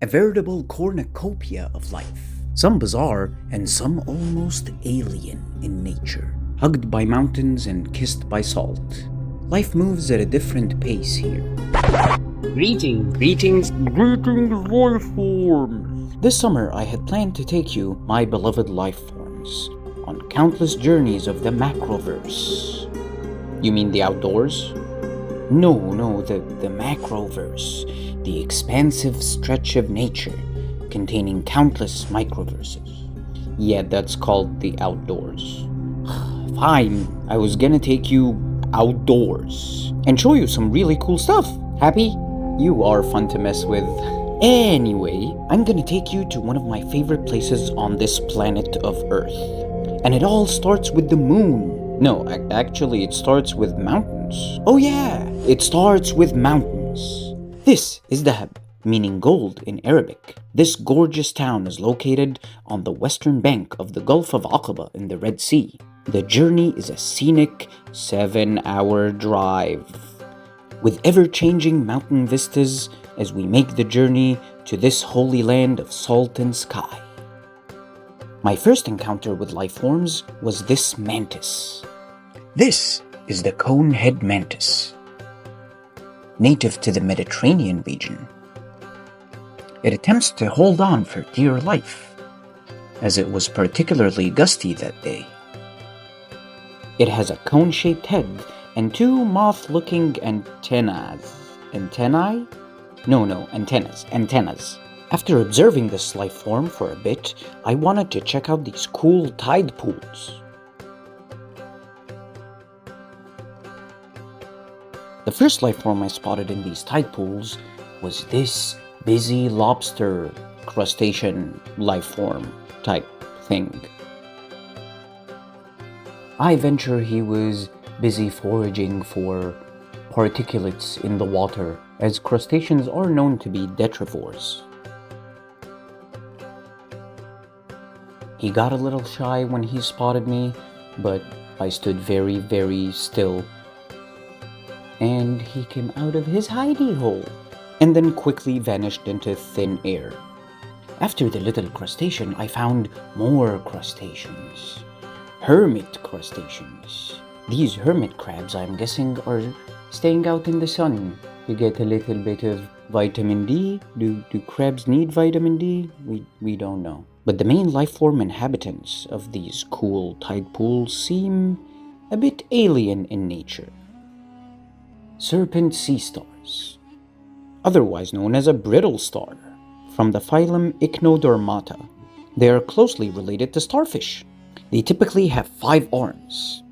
A veritable cornucopia of life, some bizarre and some almost alien in nature. Hugged by mountains and kissed by salt, life moves at a different pace here. Greetings, life forms! This summer I had planned to take you, my beloved life forms, on countless journeys of the macroverse. You mean the outdoors? No, the macroverse, the expansive stretch of nature containing countless microverses. Yeah, that's called the outdoors. Fine, I was gonna take you outdoors and show you some really cool stuff. Happy? You are fun to mess with. Anyway, I'm gonna take you to one of my favorite places on this planet of Earth. And it all starts with the moon. No, actually it starts with mountains. Oh yeah, it starts with mountains. This is Dahab, meaning gold in Arabic. This gorgeous town is located on the western bank of the Gulf of Aqaba in the Red Sea. The journey is a scenic 7-hour drive, with ever-changing mountain vistas as we make the journey to this holy land of salt and sky. My first encounter with life forms was this mantis. This is the cone-head mantis, native to the Mediterranean region. It attempts to hold on for dear life, as it was particularly gusty that day. It has a cone-shaped head and two moth-looking antennas. Antennae? No, antennas. After observing this life form for a bit, I wanted to check out these cool Tidepools. The first life form I spotted in these Tidepools was this busy lobster crustacean life form type thing. I venture he was busy foraging for particulates in the water, as crustaceans are known to be detrivores. He got a little shy when he spotted me, but I stood very, very still. And he came out of his hidey hole, and then quickly vanished into thin air. After the little crustacean, I found more crustaceans. Hermit crustaceans. These hermit crabs, I'm guessing, are staying out in the sun to get a little bit of vitamin D. Do crabs need vitamin D? We don't know. But the main life form inhabitants of these cool tide pools seem a bit alien in nature. Serpent sea stars, otherwise known as a brittle star, from the phylum Ichnodermata. They are closely related to starfish. They typically have 5 arms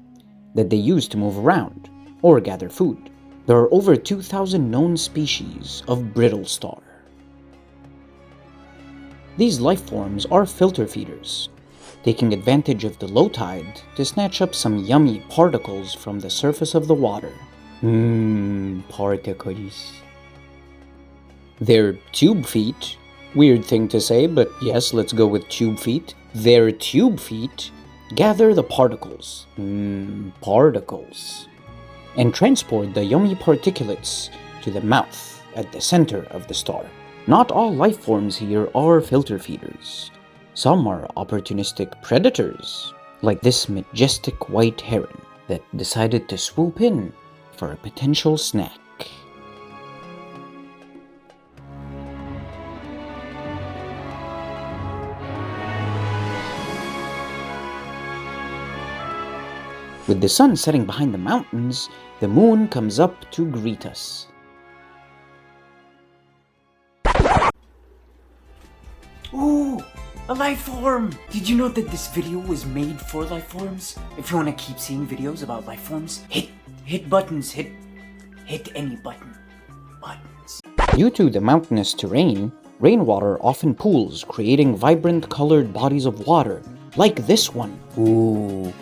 that they use to move around or gather food. There are over 2,000 known species of brittle star. These life forms are filter feeders, taking advantage of the low tide to snatch up some yummy particles from the surface of the water. Particles. Their tube feet, weird thing to say, but yes, let's go with tube feet. Their tube feet gather the particles, and transport the yummy particulates to the mouth at the center of the star. Not all life forms here are filter feeders. Some are opportunistic predators, like this majestic white heron that decided to swoop in for a potential snack. With the sun setting behind the mountains, the moon comes up to greet us. Ooh, a life form! Did you know that this video was made for life forms? If you want to keep seeing videos about life forms, hit buttons, hit any button. Buttons. Due to the mountainous terrain, rainwater often pools, creating vibrant colored bodies of water, like this one. Ooh,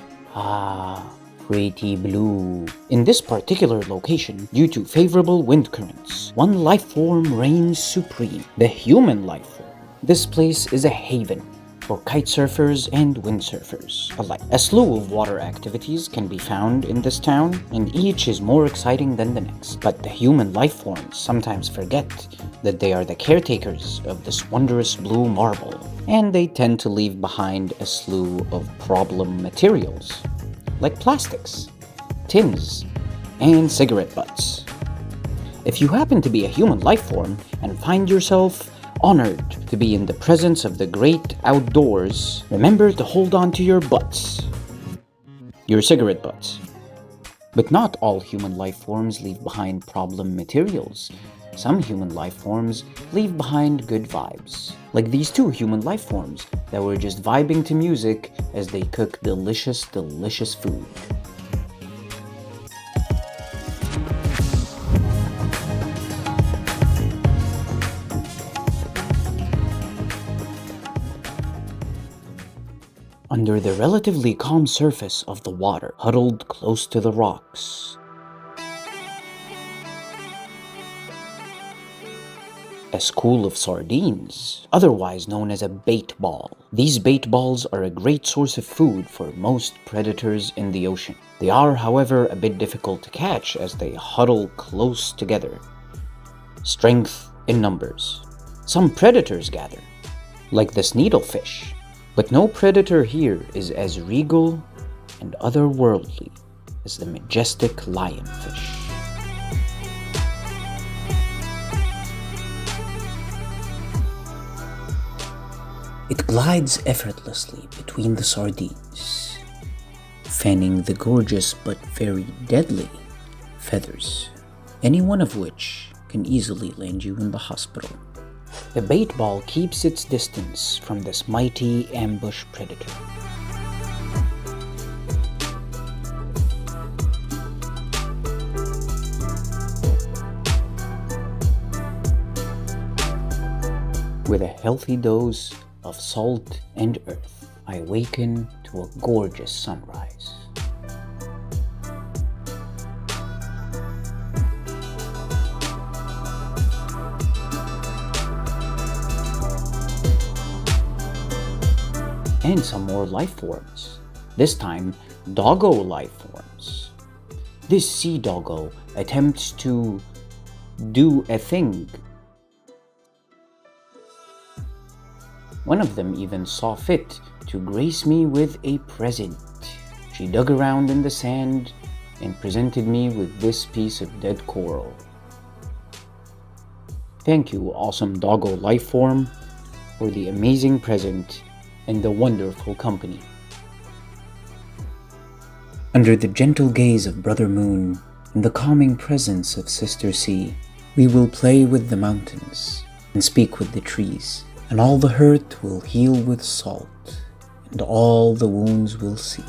pretty blue. In this particular location, due to favorable wind currents, one life form reigns supreme, the human life form. This place is a haven, for kite surfers and windsurfers alike. A slew of water activities can be found in this town, and each is more exciting than the next. But the human life forms sometimes forget that they are the caretakers of this wondrous blue marble, and they tend to leave behind a slew of problem materials, like plastics, tins, and cigarette butts. If you happen to be a human life form and find yourself honored to be in the presence of the great outdoors, remember to hold on to your butts. Your cigarette butts. But not all human life forms leave behind problem materials. Some human life forms leave behind good vibes. Like these two human life forms that were just vibing to music as they cook delicious, delicious food. Under the relatively calm surface of the water, huddled close to the rocks, a school of sardines, otherwise known as a bait ball. These bait balls are a great source of food for most predators in the ocean. They are, however, a bit difficult to catch as they huddle close together. Strength in numbers. Some predators gather, like this needlefish. But no predator here is as regal and otherworldly as the majestic lionfish. It glides effortlessly between the sardines, fanning the gorgeous but very deadly feathers, any one of which can easily land you in the hospital. The bait ball keeps its distance from this mighty ambush predator. With a healthy dose of salt and earth, I awaken to a gorgeous sunrise. And some more life forms, this time doggo life forms. This sea doggo attempts to do a thing. One of them even saw fit to grace me with a present. She dug around in the sand and presented me with this piece of dead coral. Thank you, awesome doggo life form, for the amazing present and the wonderful company. Under the gentle gaze of Brother Moon and the calming presence of Sister Sea, we will play with the mountains and speak with the trees, and all the hurt will heal with salt, and all the wounds will seal.